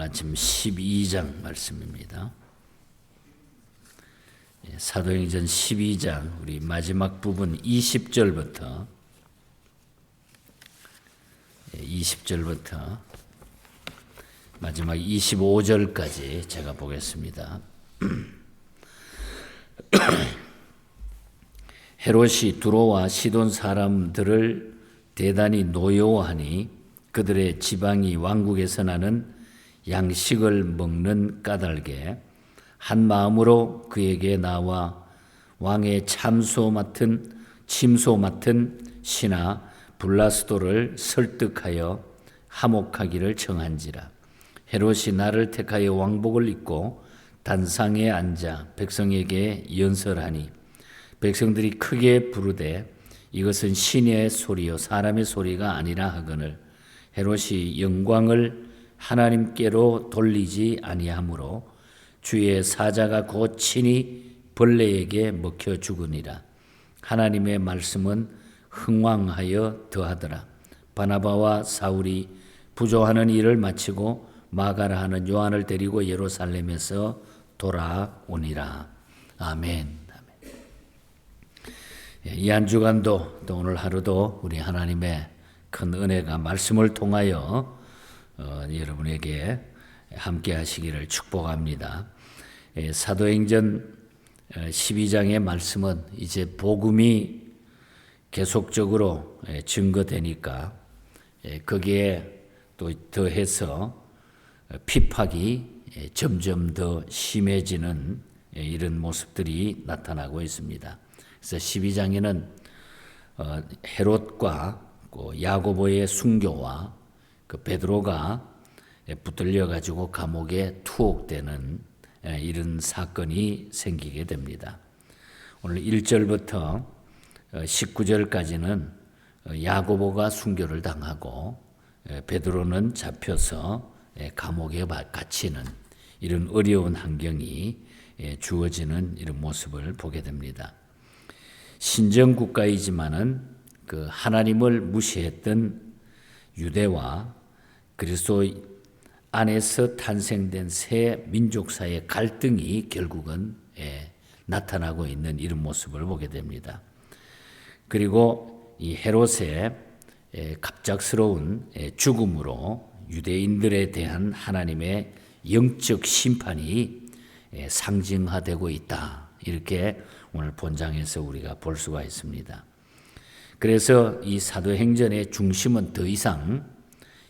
마침 12장 말씀입니다. 사도행전 12장 우리 마지막 부분 20절부터 마지막 25절까지 제가 보겠습니다. 헤롯이 두로와 시돈 사람들을 대단히 노여워하니 그들의 지방이 왕국에서 나는 양식을 먹는 까닭에 한 마음으로 그에게 나와 왕의 침소 맡은 신하 블라스도를 설득하여 화목하기를 청한지라. 헤롯이 나를 택하여 왕복을 입고 단상에 앉아 백성에게 연설하니 백성들이 크게 부르되 이것은 신의 소리요 사람의 소리가 아니라 하거늘 헤롯이 영광을 하나님께로 돌리지 아니하므로 주의 사자가 곧 친히 벌레에게 먹혀 죽으니라. 하나님의 말씀은 흥왕하여 더하더라. 바나바와 사울이 부조하는 일을 마치고 마가라 하는 요한을 데리고 예루살렘에서 돌아오니라. 아멘. 이 한 주간도 또 오늘 하루도 우리 하나님의 큰 은혜가 말씀을 통하여 여러분에게 함께 하시기를 축복합니다. 사도행전 12장의 말씀은 이제 복음이 계속적으로 증거되니까 거기에 또 더해서 핍박이 점점 더 심해지는 이런 모습들이 나타나고 있습니다. 그래서 12장에는 헤롯과 야고보의 순교와 그 베드로가 붙들려 가지고 감옥에 투옥되는 이런 사건이 생기게 됩니다. 오늘 1절부터 19절까지는 야고보가 순교를 당하고 베드로는 잡혀서 감옥에 갇히는 이런 어려운 환경이 주어지는 이런 모습을 보게 됩니다. 신정 국가이지만은 그 하나님을 무시했던 유대와 그리스도 안에서 탄생된 새 민족사의 갈등이 결국은 나타나고 있는 이런 모습을 보게 됩니다. 그리고 이 헤롯의 갑작스러운 죽음으로 유대인들에 대한 하나님의 영적 심판이 상징화되고 있다. 이렇게 오늘 본장에서 우리가 볼 수가 있습니다. 그래서 이 사도행전의 중심은 더 이상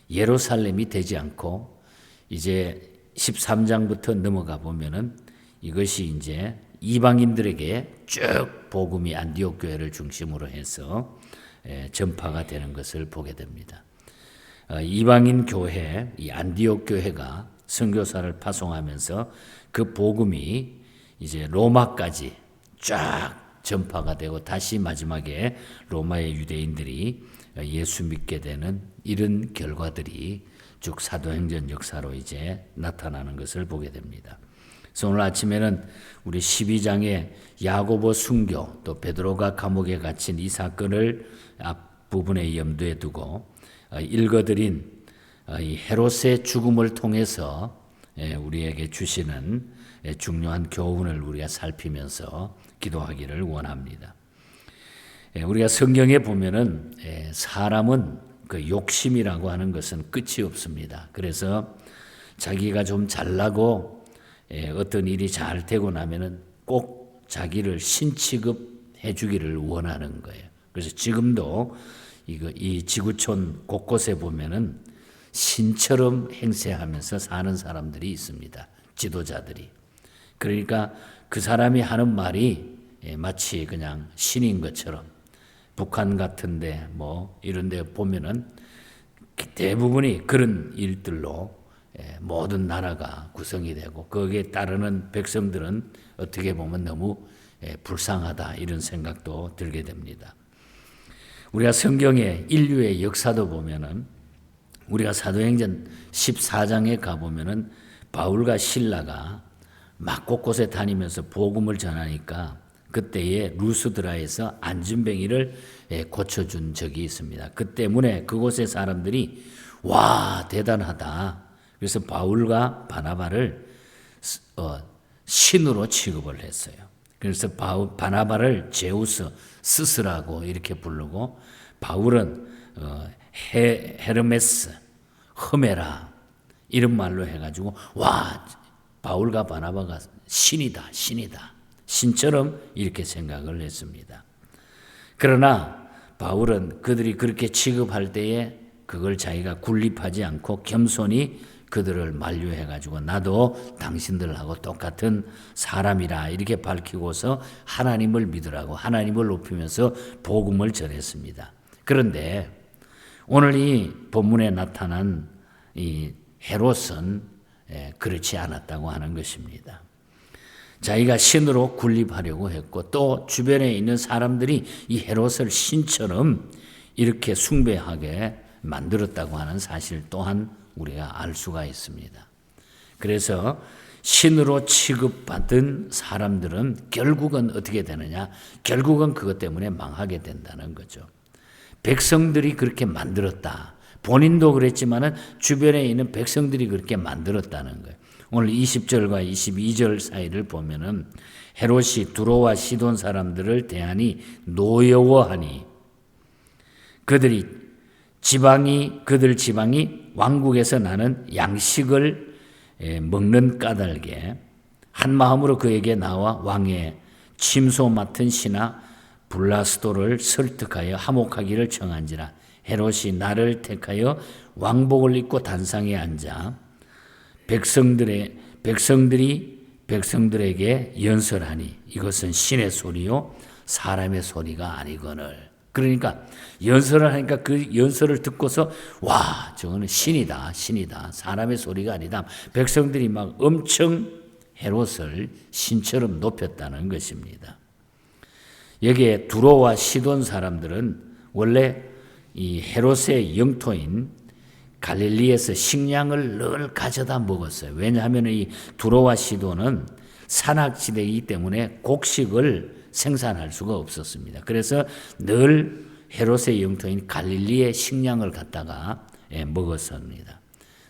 예루살렘이 되지 않고 이제 13장부터 넘어가 보면은 이것이 이제 이방인들에게 쭉 복음이 안디옥 교회를 중심으로 해서 전파가 되는 것을 보게 됩니다. 이방인 교회, 이 안디옥 교회가 선교사를 파송하면서 그 복음이 이제 로마까지 쫙 전파가 되고 다시 마지막에 로마의 유대인들이 예수 믿게 되는 이런 결과들이 쭉 사도행전 역사로 이제 나타나는 것을 보게 됩니다. 그래서 오늘 아침에는 우리 12장의 야고보 순교 또 베드로가 감옥에 갇힌 이 사건을 앞부분에 염두에 두고 읽어드린 이 헤롯의 죽음을 통해서 우리에게 주시는 중요한 교훈을 우리가 살피면서 기도하기를 원합니다. 우리가 성경에 보면은 사람은 그 욕심이라고 하는 것은 끝이 없습니다. 그래서 자기가 좀 잘나고 어떤 일이 잘 되고 나면은 꼭 자기를 신취급해 주기를 원하는 거예요. 그래서 지금도 이 지구촌 곳곳에 보면은 신처럼 행세하면서 사는 사람들이 있습니다. 지도자들이. 그러니까 그 사람이 하는 말이 마치 그냥 신인 것처럼 북한 같은데 뭐 이런 데 보면은 대부분이 그런 일들로 모든 나라가 구성이 되고 거기에 따르는 백성들은 어떻게 보면 너무 불쌍하다 이런 생각도 들게 됩니다. 우리가 성경의 인류의 역사도 보면은 우리가 사도행전 14장에 가보면은 바울과 실라가 막 곳곳에 다니면서 복음을 전하니까 그때에 루스드라에서 안진뱅이를 고쳐준 적이 있습니다. 그 때문에 그곳의 사람들이 와 대단하다. 그래서 바울과 바나바를 신으로 취급을 했어요. 그래서 바나바를 제우스, 스스라고 이렇게 부르고 바울은 헤르메스, 흐메라 이런 말로 해가지고 와 바울과 바나바가 신이다. 신처럼 이렇게 생각을 했습니다. 그러나 바울은 그들이 그렇게 취급할 때에 그걸 자기가 군립하지 않고 겸손히 그들을 만류해가지고 나도 당신들하고 똑같은 사람이라 이렇게 밝히고서 하나님을 믿으라고 하나님을 높이면서 복음을 전했습니다. 그런데 오늘 이 본문에 나타난 이 헤롯은 그렇지 않았다고 하는 것입니다. 자기가 신으로 군립하려고 했고 또 주변에 있는 사람들이 이 헤롯을 신처럼 이렇게 숭배하게 만들었다고 하는 사실 또한 우리가 알 수가 있습니다. 그래서 신으로 취급받은 사람들은 결국은 어떻게 되느냐? 결국은 그것 때문에 망하게 된다는 거죠. 백성들이 그렇게 만들었다. 본인도 그랬지만은 주변에 있는 백성들이 그렇게 만들었다는 거예요. 오늘 20절과 22절 사이를 보면은 헤롯이 두로와 시돈 사람들을 대하니 노여워하니 그들 지방이 왕국에서 나는 양식을 먹는 까닭에 한 마음으로 그에게 나와 왕의 침소 맡은 신하 블라스도를 설득하여 화목하기를 청한지라. 헤롯이 나를 택하여 왕복을 입고 단상에 앉아 백성들에게 연설하니 이것은 신의 소리요 사람의 소리가 아니거늘. 그러니까 연설을 하니까 그 연설을 듣고서 와 저거는 신이다 사람의 소리가 아니다. 백성들이 막 엄청 헤롯을 신처럼 높였다는 것입니다. 여기에 두로와 시돈 사람들은 원래 이 헤롯의 영토인 갈릴리에서 식량을 늘 가져다 먹었어요. 왜냐하면 이 두로와 시돈은 산악지대이기 때문에 곡식을 생산할 수가 없었습니다. 그래서 늘 헤롯의 영토인 갈릴리에 식량을 갖다가 먹었습니다.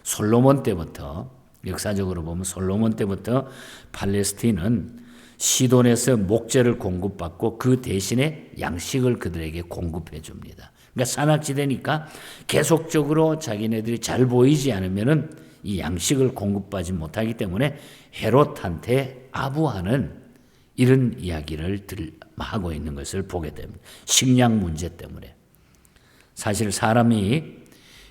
솔로몬 때부터 역사적으로 보면 솔로몬 때부터 팔레스틴은 시돈에서 목재를 공급받고 그 대신에 양식을 그들에게 공급해 줍니다. 그러니까 산악지대니까 계속적으로 자기네들이 잘 보이지 않으면은 이 양식을 공급받지 못하기 때문에 헤롯한테 아부하는 이런 이야기를 하고 있는 것을 보게 됩니다. 식량 문제 때문에. 사실 사람이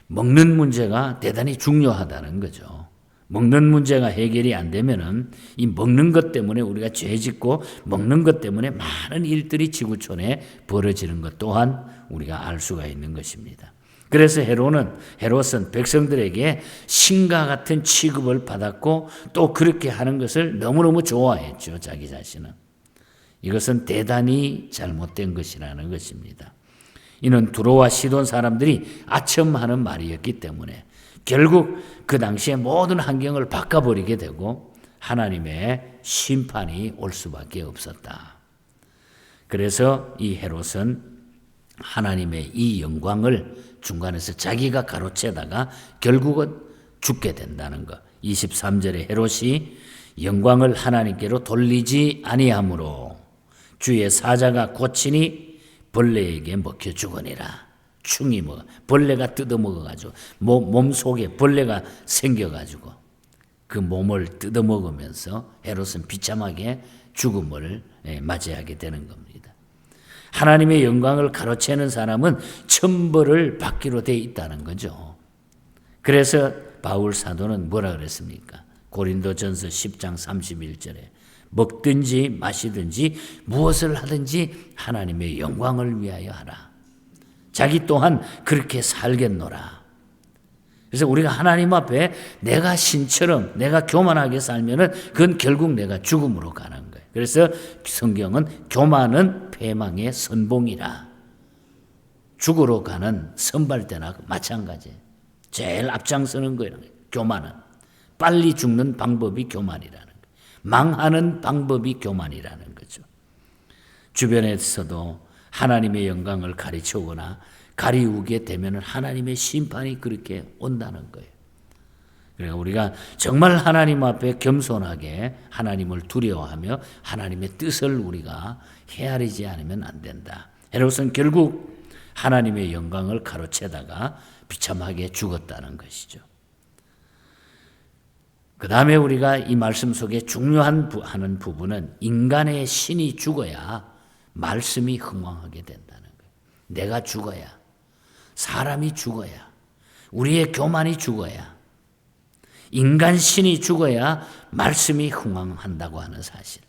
먹는 문제가 대단히 중요하다는 거죠. 먹는 문제가 해결이 안 되면은 이 먹는 것 때문에 우리가 죄 짓고 먹는 것 때문에 많은 일들이 지구촌에 벌어지는 것 또한 우리가 알 수가 있는 것입니다. 그래서 헤롯은 백성들에게 신과 같은 취급을 받았고 또 그렇게 하는 것을 너무너무 좋아했죠. 자기 자신은. 이것은 대단히 잘못된 것이라는 것입니다. 이는 두로와 시돈 사람들이 아첨하는 말이었기 때문에 결국 그 당시에 모든 환경을 바꿔버리게 되고 하나님의 심판이 올 수밖에 없었다. 그래서 이 헤롯은 하나님의 이 영광을 중간에서 자기가 가로채다가 결국은 죽게 된다는 것. 23절에 헤롯이 영광을 하나님께로 돌리지 아니하므로 주의 사자가 고치니 벌레에게 먹혀 죽으니라. 충이 먹어. 벌레가 뜯어먹어가지고 몸 속에 벌레가 생겨가지고 그 몸을 뜯어먹으면서 헤롯은 비참하게 죽음을 맞이하게 되는 겁니다. 하나님의 영광을 가로채는 사람은 천벌을 받기로 돼 있다는 거죠. 그래서 바울 사도는 뭐라 그랬습니까? 고린도전서 10장 31절에 먹든지 마시든지 무엇을 하든지 하나님의 영광을 위하여 하라. 자기 또한 그렇게 살겠노라. 그래서 우리가 하나님 앞에 내가 신처럼 내가 교만하게 살면은 그건 결국 내가 죽음으로 가는 거예요. 그래서 성경은 교만은 패망의 선봉이라. 죽으러 가는 선발대나 마찬가지. 제일 앞장서는 거예요. 교만은. 빨리 죽는 방법이 교만이라는 거예요. 망하는 방법이 교만이라는 거죠. 주변에서도 하나님의 영광을 가르치거나 가리우게 되면 하나님의 심판이 그렇게 온다는 거예요. 그러니까 우리가 정말 하나님 앞에 겸손하게 하나님을 두려워하며 하나님의 뜻을 우리가 헤아리지 않으면 안 된다. 헤롯은 결국 하나님의 영광을 가로채다가 비참하게 죽었다는 것이죠. 그 다음에 우리가 이 말씀 속에 중요한 하는 부분은 인간의 신이 죽어야 말씀이 흥왕하게 된다는 거예요. 내가 죽어야, 사람이 죽어야, 우리의 교만이 죽어야, 인간 신이 죽어야 말씀이 흥왕한다고 하는 사실.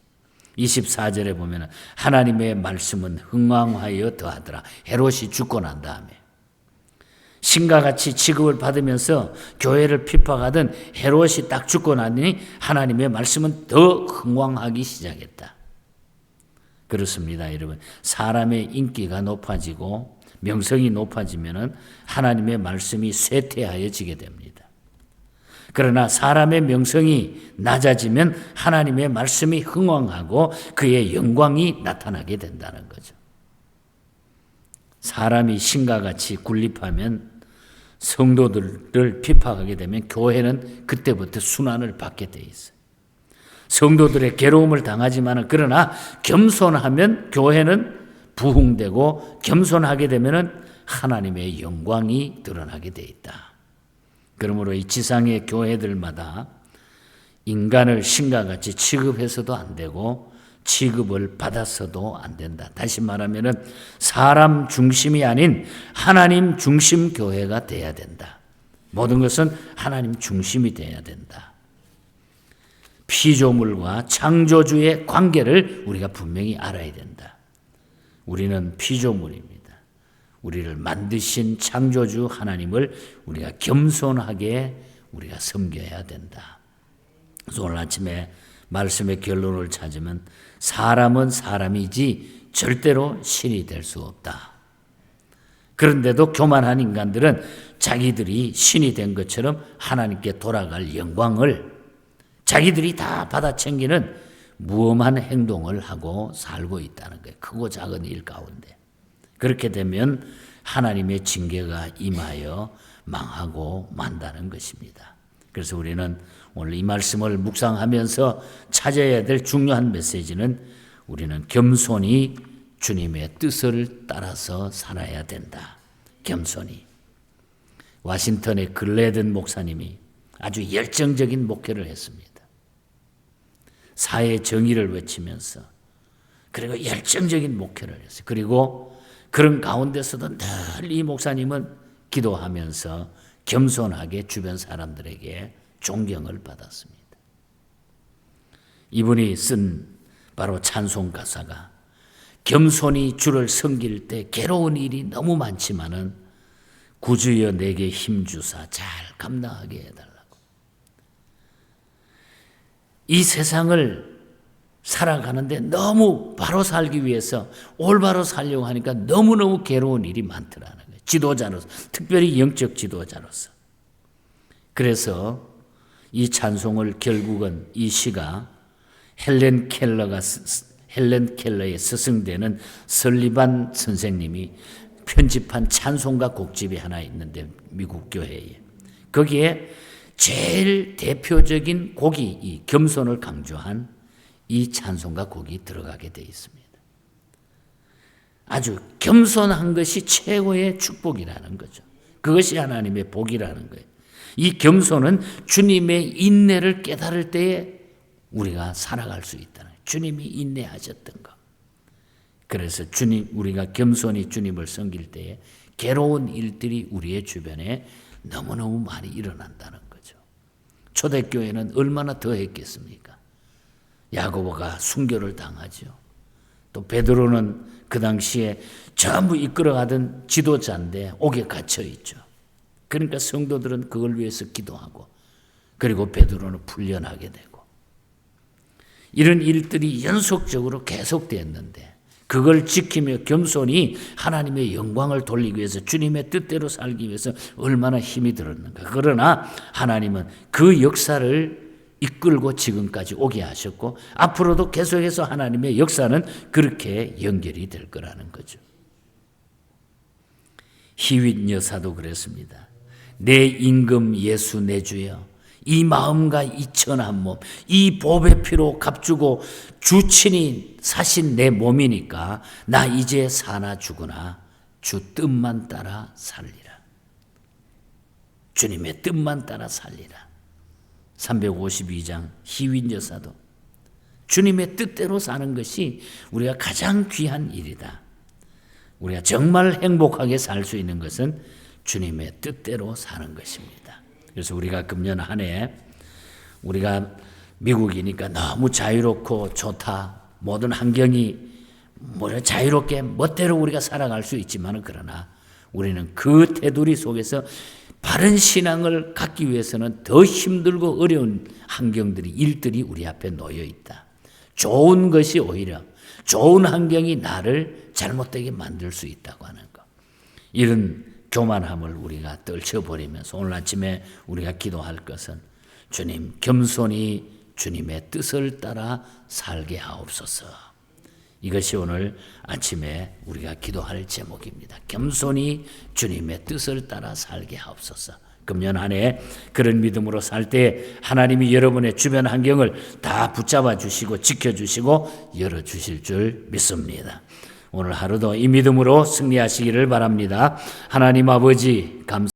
24절에 보면 하나님의 말씀은 흥왕하여 더하더라. 헤롯이 죽고 난 다음에 신과 같이 취급을 받으면서 교회를 핍박하던 헤롯이 딱 죽고 나니 하나님의 말씀은 더 흥왕하기 시작했다. 그렇습니다, 여러분. 사람의 인기가 높아지고 명성이 높아지면 하나님의 말씀이 쇠퇴하여지게 됩니다. 그러나 사람의 명성이 낮아지면 하나님의 말씀이 흥왕하고 그의 영광이 나타나게 된다는 거죠. 사람이 신과 같이 군립하면 성도들을 핍박하게 되면 교회는 그때부터 순환을 받게 돼 있어요. 성도들의 괴로움을 당하지만 그러나 겸손하면 교회는 부흥되고 겸손하게 되면 하나님의 영광이 드러나게 돼 있다. 그러므로 이 지상의 교회들마다 인간을 신과 같이 취급해서도 안 되고 취급을 받았어도 안 된다. 다시 말하면 사람 중심이 아닌 하나님 중심 교회가 돼야 된다. 모든 것은 하나님 중심이 돼야 된다. 피조물과 창조주의 관계를 우리가 분명히 알아야 된다. 우리는 피조물입니다. 우리를 만드신 창조주 하나님을 우리가 겸손하게 우리가 섬겨야 된다. 그래서 오늘 아침에 말씀의 결론을 찾으면 사람은 사람이지 절대로 신이 될 수 없다. 그런데도 교만한 인간들은 자기들이 신이 된 것처럼 하나님께 돌아갈 영광을 자기들이 다 받아챙기는 무엄한 행동을 하고 살고 있다는 거예요. 크고 작은 일 가운데. 그렇게 되면 하나님의 징계가 임하여 망하고 만다는 것입니다. 그래서 우리는 오늘 이 말씀을 묵상하면서 찾아야 될 중요한 메시지는 우리는 겸손히 주님의 뜻을 따라서 살아야 된다. 겸손히. 워싱턴의 글래든 목사님이 아주 열정적인 목회를 했습니다. 사회 정의를 외치면서 그리고 열정적인 목회를 했어요. 그리고 그런 가운데서도 늘 이 목사님은 기도하면서 겸손하게 주변 사람들에게 존경을 받았습니다. 이분이 쓴 바로 찬송 가사가 겸손히 주를 섬길 때 괴로운 일이 너무 많지만은 구주여 내게 힘주사 잘 감당하게 해달라고. 이 세상을 살아가는데 너무 바로 살기 위해서 올바로 살려고 하니까 너무너무 괴로운 일이 많더라는 거예요. 지도자로서, 특별히 영적 지도자로서. 그래서 이 찬송을 결국은 이 시가 헬렌 켈러의 스승되는 설리반 선생님이 편집한 찬송가 곡집이 하나 있는데 미국 교회에 거기에 제일 대표적인 곡이 이 겸손을 강조한 이 찬송가 곡이 들어가게 되어 있습니다. 아주 겸손한 것이 최고의 축복이라는 거죠. 그것이 하나님의 복이라는 거예요. 이 겸손은 주님의 인내를 깨달을 때에 우리가 살아갈 수 있다는 거예요. 주님이 인내하셨던 것. 그래서 우리가 겸손히 주님을 섬길 때에 괴로운 일들이 우리의 주변에 너무너무 많이 일어난다는 거죠. 초대교회는 얼마나 더 했겠습니까? 야고보가 순교를 당하죠. 또 베드로는 그 당시에 전부 이끌어가던 지도자인데 옥에 갇혀 있죠. 그러니까 성도들은 그걸 위해서 기도하고 그리고 베드로는 풀려나게 되고 이런 일들이 연속적으로 계속되었는데 그걸 지키며 겸손히 하나님의 영광을 돌리기 위해서 주님의 뜻대로 살기 위해서 얼마나 힘이 들었는가. 그러나 하나님은 그 역사를 이끌고 지금까지 오게 하셨고 앞으로도 계속해서 하나님의 역사는 그렇게 연결이 될 거라는 거죠. 히윗 여사도 그랬습니다. 내 임금 예수 내 주여 이 마음과 이 천한 몸, 이 보배 피로 값주고 주친이 사신 내 몸이니까 나 이제 사나 죽으나 주 뜻만 따라 살리라. 주님의 뜻만 따라 살리라. 352장 희윈여사도 주님의 뜻대로 사는 것이 우리가 가장 귀한 일이다. 우리가 정말 행복하게 살 수 있는 것은 주님의 뜻대로 사는 것입니다. 그래서 우리가 금년 한 해 우리가 미국이니까 너무 자유롭고 좋다. 모든 환경이 자유롭게 멋대로 우리가 살아갈 수 있지만 그러나 우리는 그 테두리 속에서 바른 신앙을 갖기 위해서는 더 힘들고 어려운 환경들이 일들이 우리 앞에 놓여 있다. 좋은 것이 오히려 좋은 환경이 나를 잘못되게 만들 수 있다고 하는 것. 이런 교만함을 우리가 떨쳐버리면서 오늘 아침에 우리가 기도할 것은 주님 겸손히 주님의 뜻을 따라 살게 하옵소서. 이것이 오늘 아침에 우리가 기도할 제목입니다. 겸손히 주님의 뜻을 따라 살게 하옵소서. 금년 한 해 그런 믿음으로 살 때 하나님이 여러분의 주변 환경을 다 붙잡아 주시고 지켜주시고 열어주실 줄 믿습니다. 오늘 하루도 이 믿음으로 승리하시기를 바랍니다. 하나님 아버지 감사합니다.